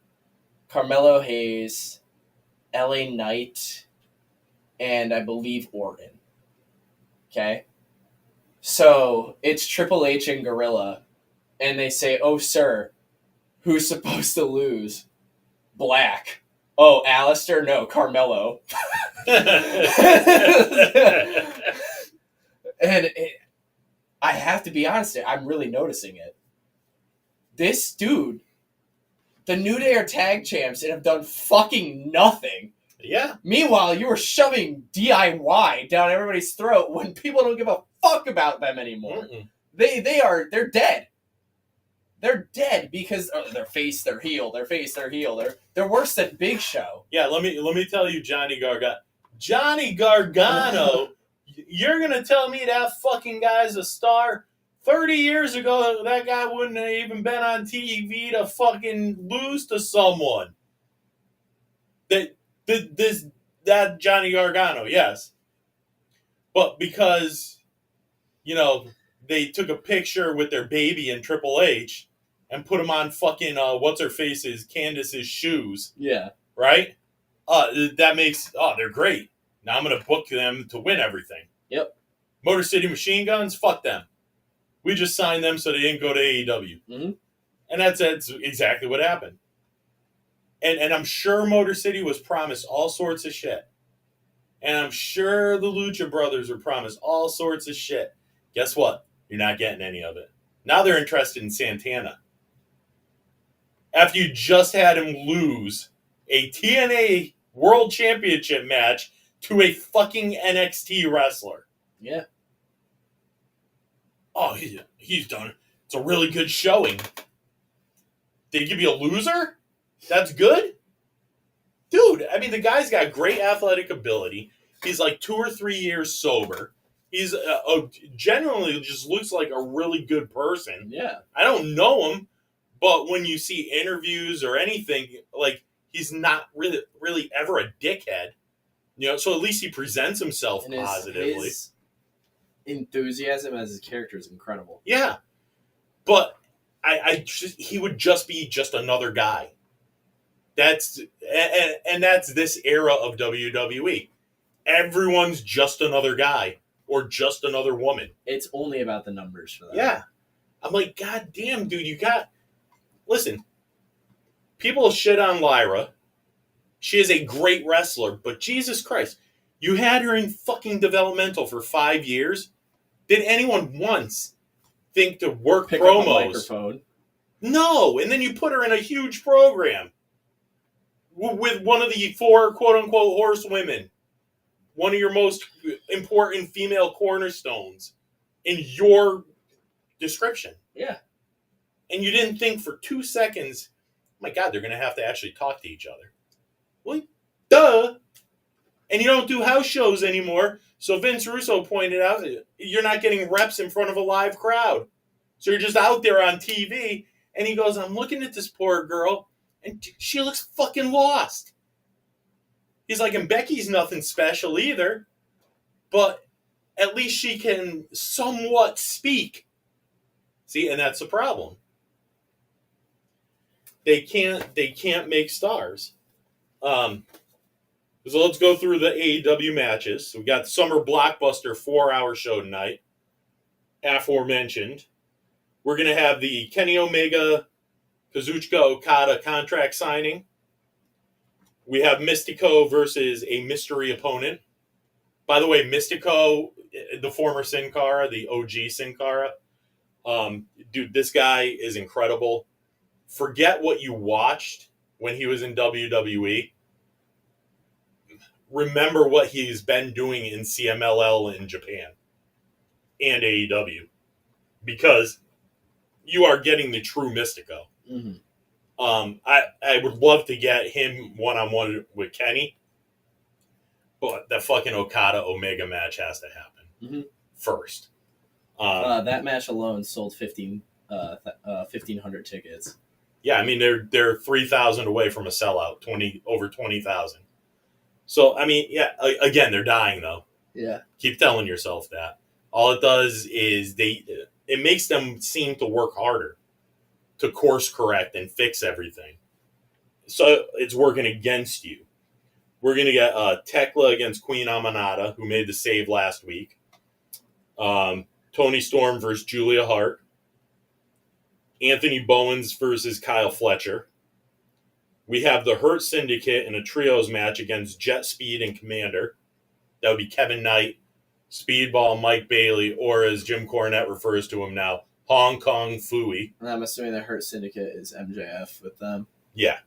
Carmelo Hayes, LA Knight, and I believe Orton. Okay? So it's Triple H and Gorilla, and they say, oh, sir, who's supposed to lose? Black. Oh, Aleister? No, Carmelo. And I have to be honest, I'm really noticing it. This dude, the New Day are tag champs and have done fucking nothing. Yeah. Meanwhile, you were shoving DIY down everybody's throat when people don't give a fuck about them anymore. Mm-mm. They're dead. They're dead because their face, their heel, their face, their heel. They're worse than Big Show. Yeah, let me tell you, Johnny Gargano, you're gonna tell me that fucking guy's a star? 30 years ago, that guy wouldn't have even been on TV to fucking lose to someone. That Johnny Gargano, yes. But because, they took a picture with their baby and Triple H and put him on fucking, what's-her-face's, Candace's shoes. Yeah. Right? That makes, they're great. Now I'm going to book them to win everything. Yep. Motor City Machine Guns, fuck them. We just signed them so they didn't go to AEW. Mm-hmm. And that's exactly what happened. And I'm sure Motor City was promised all sorts of shit. And I'm sure the Lucha Brothers were promised all sorts of shit. Guess what? You're not getting any of it. Now they're interested in Santana. After you just had him lose a TNA World Championship match to a fucking NXT wrestler. Yeah. Oh, he's done it. It's a really good showing. They give you a loser? That's good? Dude, I mean, the guy's got great athletic ability. He's like 2 or 3 years sober. He's genuinely just looks like a really good person. Yeah. I don't know him, but when you see interviews or anything, like he's not really ever a dickhead. So at least he presents himself And positively. His enthusiasm as his character is incredible. Yeah, but he would just be just another guy. That's this era of WWE. Everyone's just another guy or just another woman. It's only about the numbers for that. Yeah. I'm like, God damn, dude, listen, people shit on Lyra. She is a great wrestler, but Jesus Christ, you had her in fucking developmental for 5 years. Did anyone once think to work Pick promos? up a microphone. No, and then you put her in a huge program with one of the 4 quote-unquote horsewomen, one of your most important female cornerstones in your description. Yeah. And you didn't think for 2 seconds, oh my God, they're going to have to actually talk to each other. Well, duh. And you don't do house shows anymore. So Vince Russo pointed out you're not getting reps in front of a live crowd. So you're just out there on TV. And he goes, I'm looking at this poor girl, and she looks fucking lost. He's like, and Becky's nothing special either, but at least she can somewhat speak. See, and that's the problem. They can't make stars. So let's go through the AEW matches. We got the Summer Blockbuster 4-hour show tonight, aforementioned. We're going to have the Kenny Omega, Kazuchika Okada contract signing. We have Mystico versus a mystery opponent. By the way, Mystico, the former Sin Cara, the OG Sin Cara, dude, this guy is incredible. Forget what you watched when he was in WWE. Remember what he's been doing in CMLL in Japan and AEW, because you are getting the true Mystico. Mm-hmm. I would love to get him one-on-one with Kenny, but the fucking Okada Omega match has to happen first. That match alone sold 1,500 tickets. Yeah, I mean they're 3,000 away from a sellout, over 20,000. So I mean, yeah, again they're dying though. Yeah, keep telling yourself that. All it does is it makes them seem to work harder to course correct and fix everything. So it's working against you. We're going to get Tekla against Queen Amanada, who made the save last week. Toni Storm versus Julia Hart. Anthony Bowens versus Kyle Fletcher. We have the Hurt Syndicate in a trios match against Jet Speed and Commander. That would be Kevin Knight, Speedball, Mike Bailey, or as Jim Cornette refers to him now, Hong Kong Phooey. And I'm assuming the Hurt Syndicate is MJF with them. Yeah.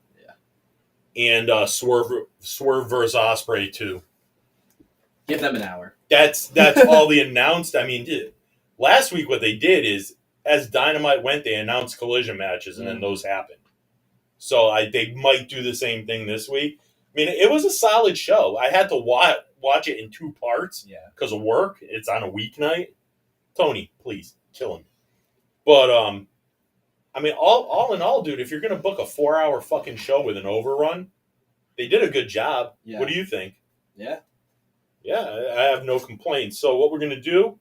And Swerve versus Ospreay too. Give them an hour. That's all they announced. I mean, last week what they did is, as Dynamite went, they announced collision matches, and then those happened. So they might do the same thing this week. I mean, it was a solid show. I had to watch it in 2 parts because of work. It's on a weeknight. Tony, please, kill him. But, I mean, all in all, dude, if you're going to book a 4-hour fucking show with an overrun, they did a good job. Yeah. What do you think? Yeah. Yeah, I have no complaints. So what we're going to do,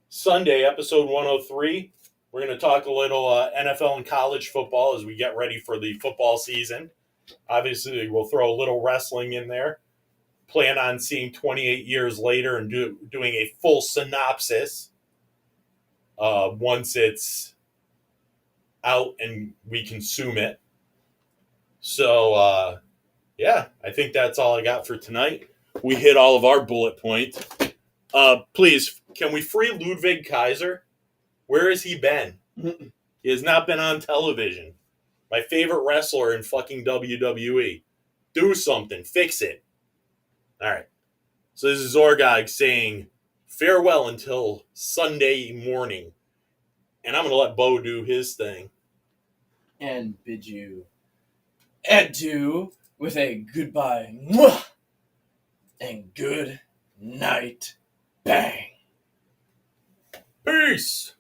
Sunday, episode 103, we're going to talk a little NFL and college football as we get ready for the football season. Obviously, we'll throw a little wrestling in there. Plan on seeing 28 years later and doing a full synopsis once it's out and we consume it. So, yeah, I think that's all I got for tonight. We hit all of our bullet points. Please, can we free Ludwig Kaiser? Where has he been? He has not been on television. My favorite wrestler in fucking WWE. Do something. Fix it. All right. So this is Zorgog saying farewell until Sunday morning. And I'm going to let Bo do his thing. And bid you adieu with a goodbye. Mwah! And good night. Bang. Peace.